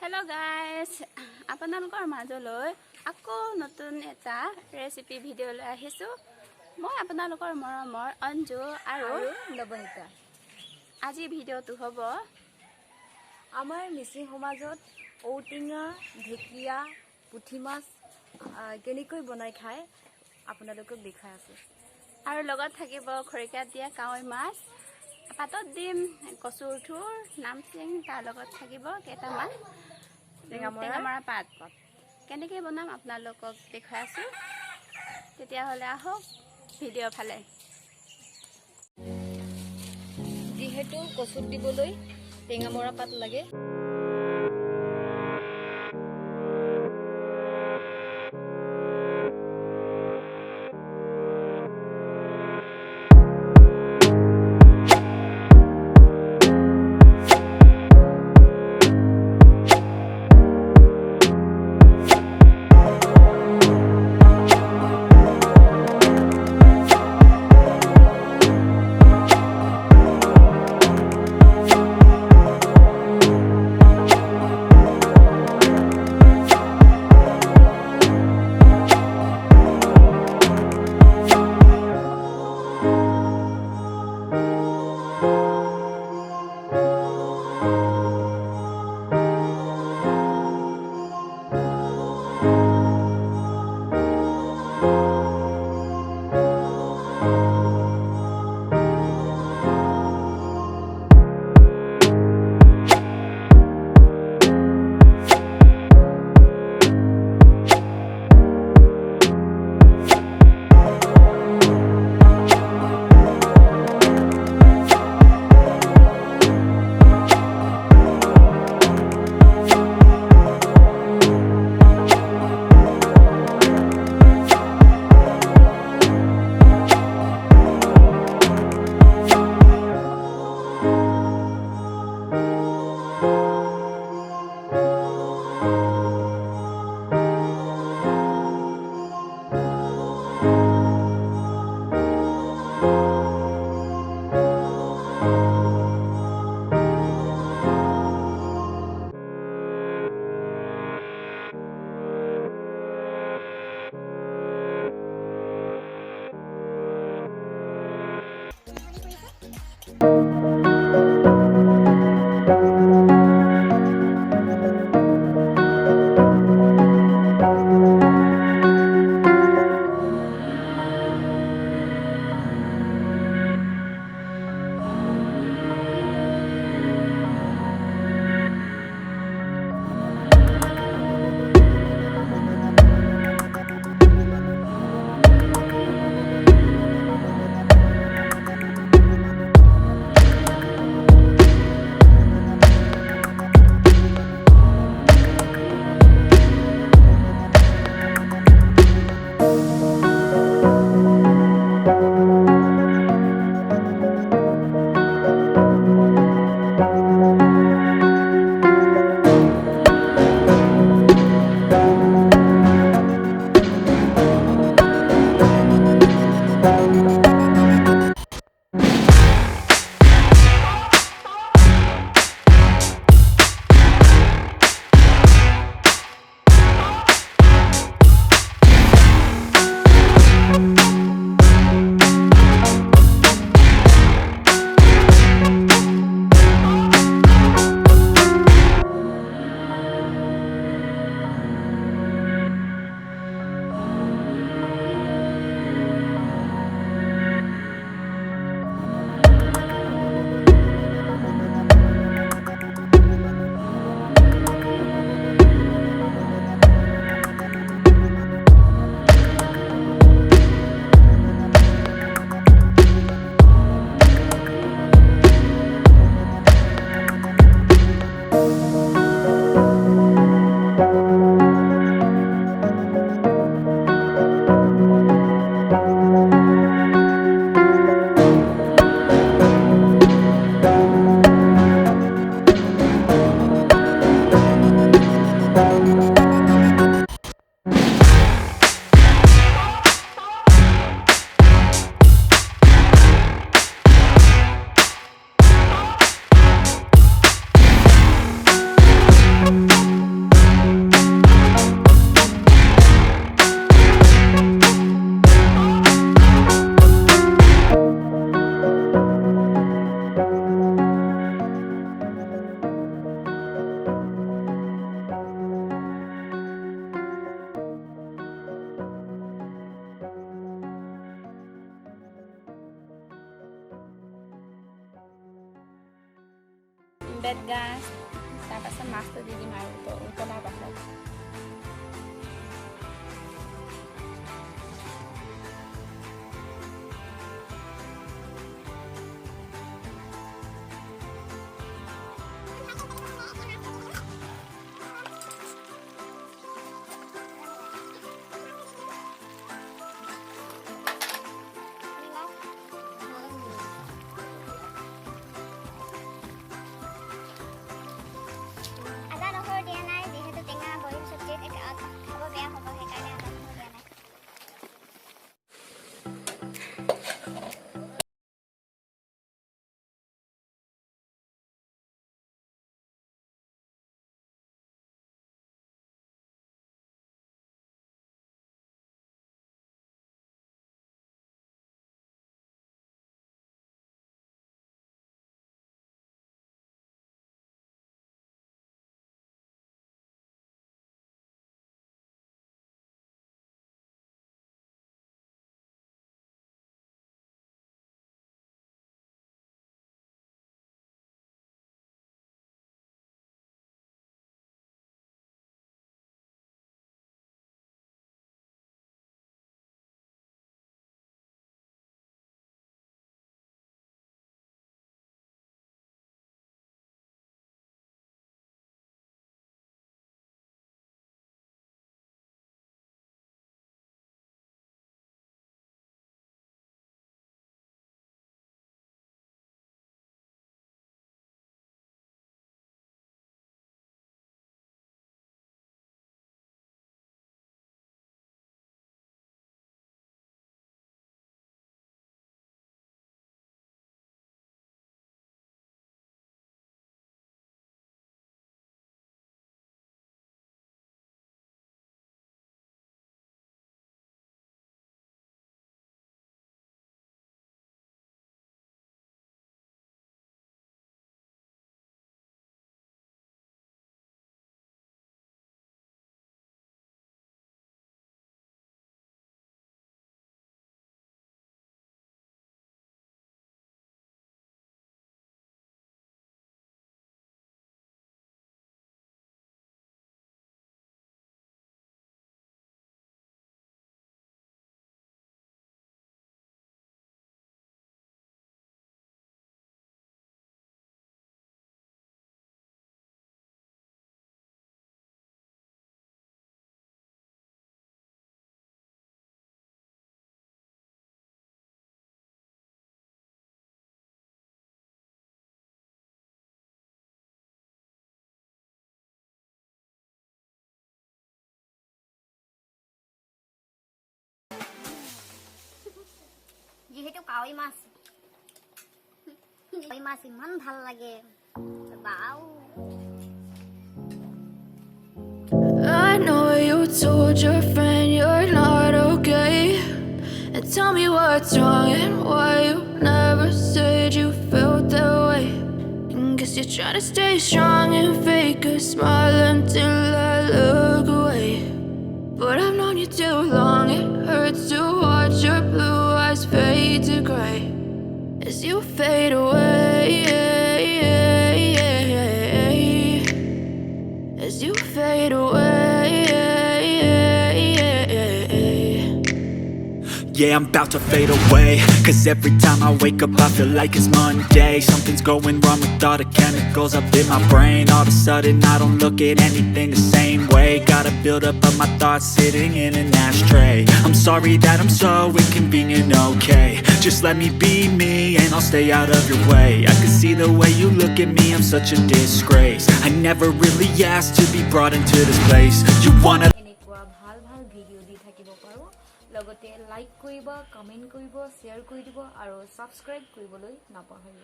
Hello guys, আপোনালোকৰ মাজলৈ আকৌ নতুন এটা ৰেচিপি ভিডিঅ লৈ আহিছো। মই আপোনালোকৰ মৰমৰ অঞ্জু আৰু নবনিতা। আজি ভিডিঅ'টো হ'ব আমাৰ মিচিং সমাজত ঔটেঙা, ঢেকীয়া, পুঠি মাছ কেনেকৈ বনাই খায় আপোনালোকক দেখাই আছো। আৰু লগত থাকিব খৰিকাত দিয়া কাৱৈ মাছ, পাতত দিম কচুৰ থুৰ, নামচিং, তাৰ লগত থাকিব কেইটামান টেঙামৰা পাত। কেনেকৈ বনাম আপোনালোকক দেখাই আছো। তেতিয়াহ'লে আহক ভিডিঅ' ফালে। যিহেতু কচুত দিবলৈ টেঙামৰা পাত লাগে, বেতগাজ তাৰপাছত মাছটো দি দিম আৰু উতলাৰ পাছত যিহেতু কাৱৈ মাছ ইমান ভাল লাগে বাউ I know you told your friend you're not okay, and tell me what's wrong and why you never said you felt that way. And guess you're trying to stay strong and fake a smile until I look away. But I've known you too long, it hurts to watch your blue eyes fade to gray as you fade away, as you fade away. Yeah, I'm about to fade away, cause every time I wake up I feel like it's Monday. Something's going wrong with all the chemicals up in my brain. All of a sudden I don't look at anything the same way. Gotta build up of my thoughts sitting in an ashtray. I'm sorry that I'm so inconvenient, okay. Just let me be me and I'll stay out of your way. I can see the way you look at me, I'm such a disgrace. I never really asked to be brought into this place. You wanna এনেকুৱা ভাল ভাল ভিডিঅ' দি থাকিব পাৰোঁ লগতে like কৰিব comment কৰিব share কৰি দিব আৰু ছাবস্ক্ৰাইব কৰিবলৈ নাপাহৰিব